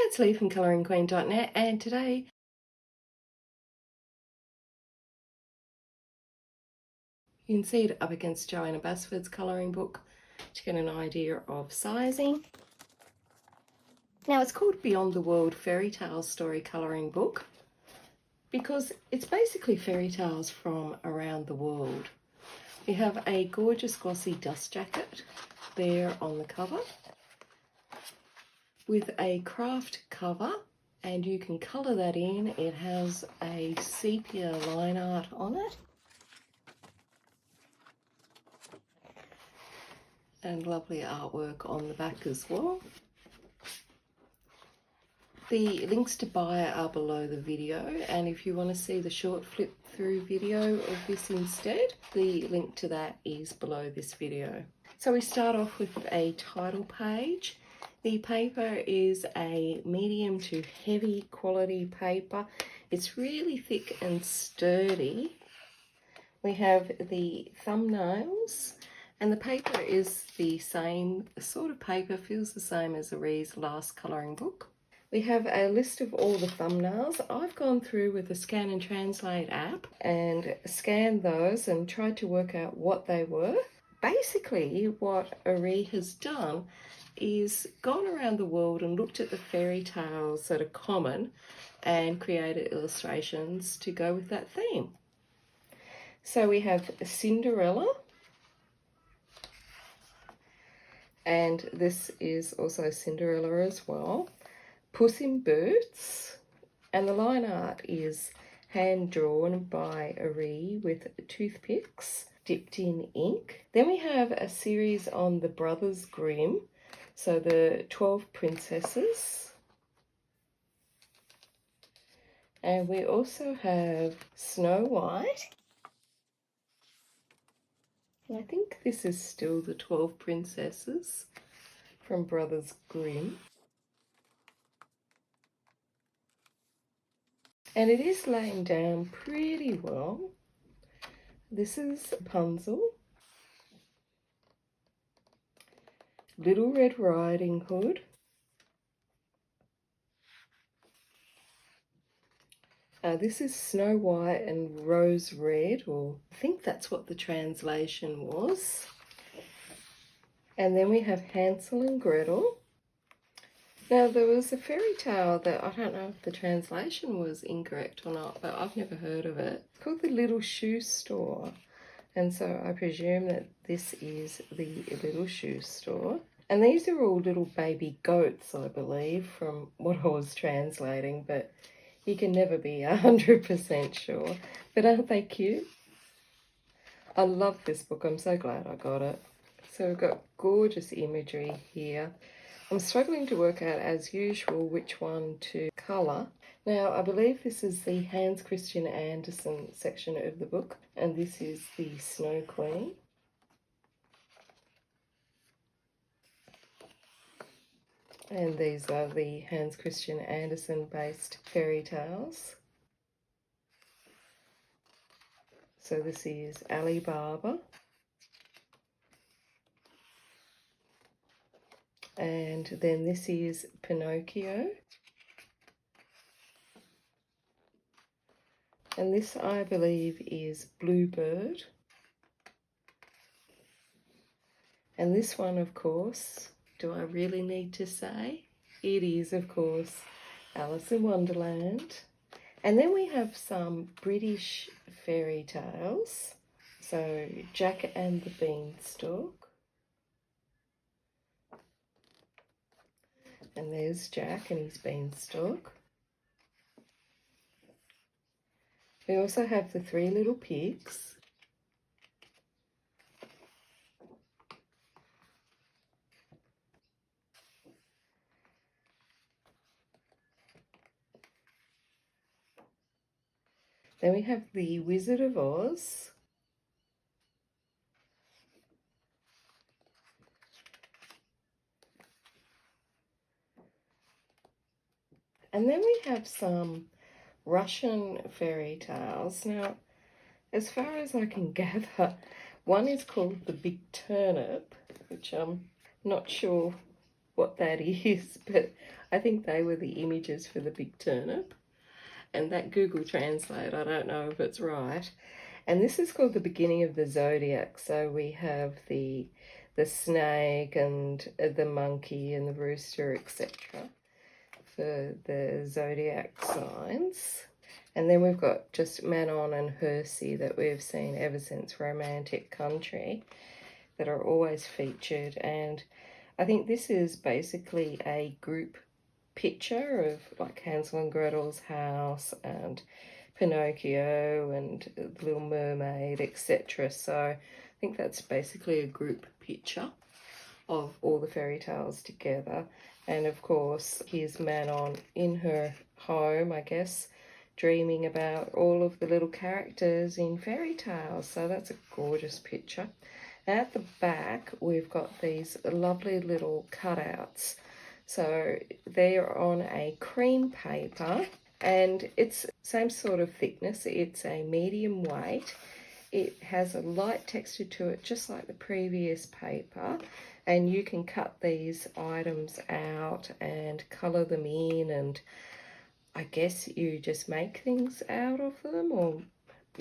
it's Lee from ColouringQueen.net, and today you can see it up against Joanna Basford's colouring book to get an idea of sizing. Now it's called Beyond the World Fairy Tale Story Colouring Book because it's basically fairy tales from around the world. We have a gorgeous glossy dust jacket there on the cover with a craft cover, and you can colour that in. It has a sepia line art on it and lovely artwork on the back as well. The links to buy are below the video, and if you want to see the short flip through video of this instead, the link to that is below this video. So we start off with a title page. The paper is a medium to heavy quality paper. It's really thick and sturdy. We have the thumbnails, and the paper is the same sort of paper, feels the same as Eriy's last colouring book. We have a list of all the thumbnails. I've gone through with the Scan and Translate app and scanned those and tried to work out what they were. Basically, what Eriy has done is gone around the world and looked at the fairy tales that are common and created illustrations to go with that theme. So we have Cinderella, and this is also Cinderella as well. Puss in Boots, and the line art is hand drawn by Eriy with toothpicks dipped in ink. Then we have a series on the Brothers Grimm, so the 12 princesses. And we also have Snow White. I think this is still the 12 princesses from Brothers Grimm. And it is laying down pretty well. This is Rapunzel, Little Red Riding Hood, this is Snow White and Rose Red, or I think that's what the translation was. And then we have Hansel and Gretel. Now, there was a fairy tale that I don't know if the translation was incorrect or not, but I've never heard of it. It's called The Little Shoe Store, and so I presume that this is the Little Shoe Store. And these are all little baby goats, I believe, from what I was translating, but you can never be 100% sure. But aren't they cute? I love this book. I'm so glad I got it. So we've got gorgeous imagery here. I'm struggling to work out, as usual, which one to colour. Now, I believe this is the Hans Christian Andersen section of the book, and this is the Snow Queen. And these are the Hans Christian Andersen based fairy tales. So this is Alibaba. And then this is Pinocchio. And this, I believe, is Bluebird. And this one, of course, do I really need to say? It is, of course, Alice in Wonderland. And then we have some British fairy tales. So Jack and the Beanstalk. And there's Jack and his beanstalk. We also have the Three Little Pigs. Then we have the Wizard of Oz. And then we have some Russian fairy tales. Now, as far as I can gather, one is called the Big Turnip, which I'm not sure what that is, but I think they were the images for the Big Turnip. And that Google Translate, I don't know if it's right. And this is called the beginning of the Zodiac. So we have the snake and the monkey and the rooster, etc. for the Zodiac signs. And then we've got just Manon and Hersey that we've seen ever since Romantic Country that are always featured. And I think this is basically a group picture of like Hansel and Gretel's house and Pinocchio and the Little Mermaid, etc. So I think that's basically a group picture of all the fairy tales together. And of course, here's Manon in her home, I guess, dreaming about all of the little characters in fairy tales. So that's a gorgeous picture. At the back, we've got these lovely little cutouts. So they're on a cream paper, and it's same sort of thickness. It's a medium weight. It has a light texture to it, just like the previous paper, and you can cut these items out and colour them in, and I guess you just make things out of them, or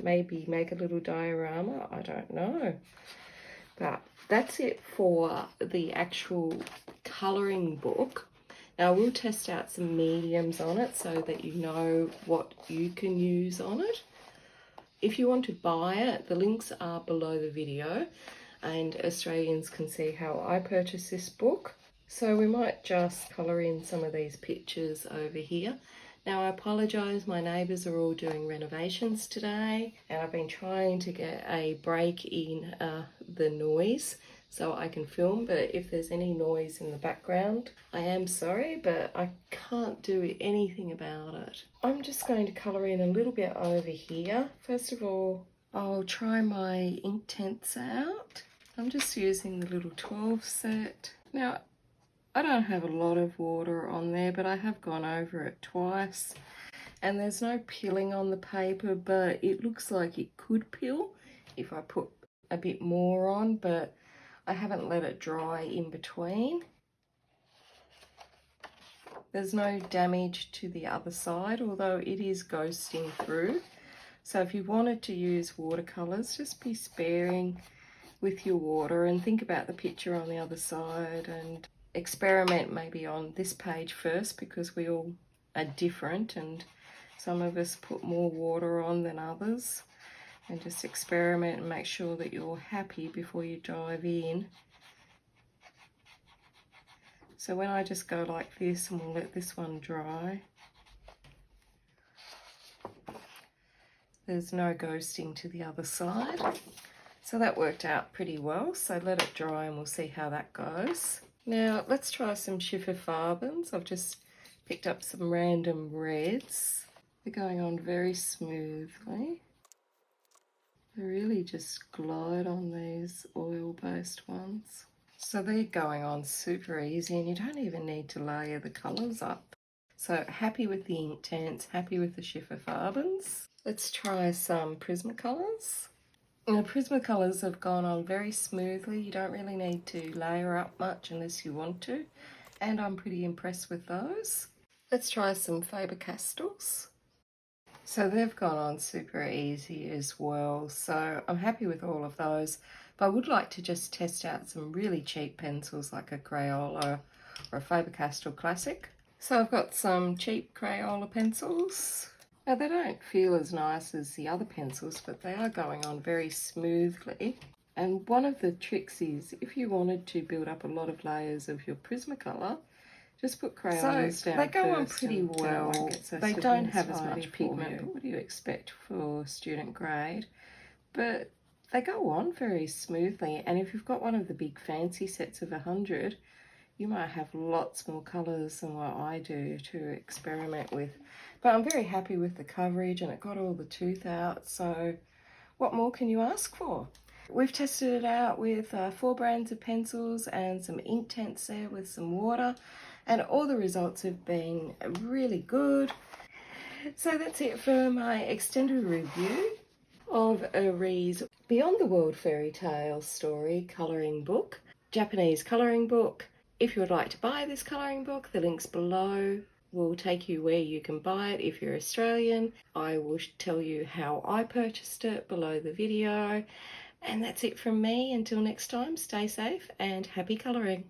maybe make a little diorama, I don't know. But that's it for the actual colouring book. Now we'll test out some mediums on it so that you know what you can use on it. If you want to buy it, the links are below the video, and Australians can see how I purchased this book. So we might just colour in some of these pictures over here. Now I apologise, my neighbours are all doing renovations today, and I've been trying to get a break in the noise so I can film, but if there's any noise in the background, I am sorry, but I can't do anything about it. I'm just going to colour in a little bit over here. First of all, I'll try my Inktense out. I'm just using the little 12 set. Now, I don't have a lot of water on there, but I have gone over it twice. And there's no pilling on the paper, but it looks like it could pill if I put a bit more on, but I haven't let it dry in between. There's no damage to the other side, although it is ghosting through. So if you wanted to use watercolours, just be sparing with your water and think about the picture on the other side, and experiment maybe on this page first, because we all are different and some of us put more water on than others. And just experiment and make sure that you're happy before you dive in. So when I just go like this, and we'll let this one dry, there's no ghosting to the other side. So that worked out pretty well. So let it dry and we'll see how that goes. Now let's try some Schifferfarbens. I've just picked up some random reds. They're going on very smoothly. They really just glide on these oil-based ones. So they're going on super easy, and you don't even need to layer the colours up. So happy with the Inktense, happy with the Schifferfarbens. Let's try some Prismacolors. Now Prismacolors have gone on very smoothly. You don't really need to layer up much unless you want to, and I'm pretty impressed with those. Let's try some Faber-Castells. So they've gone on super easy as well, so I'm happy with all of those. But I would like to just test out some really cheap pencils like a Crayola or a Faber-Castell Classic. So I've got some cheap Crayola pencils. Now they don't feel as nice as the other pencils, but they are going on very smoothly. And one of the tricks is, if you wanted to build up a lot of layers of your Prismacolor, just put Crayolas down. They go on pretty well. They don't have as much pigment, but what do you expect for student grade? But they go on very smoothly, and if you've got one of the big fancy sets of 100, you might have lots more colours than what I do to experiment with. But I'm very happy with the coverage, and it got all the tooth out, so what more can you ask for? We've tested it out with 4 brands of pencils and some Inktense there with some water, and all the results have been really good. So that's it for my extended review of Eriy's Beyond the World Fairy Tale Story colouring book, Japanese colouring book, If you would like to buy this colouring book, the links below will take you where you can buy it. If you're Australian, I will tell you how I purchased it below the video. And that's it from me. Until next time, stay safe and happy colouring.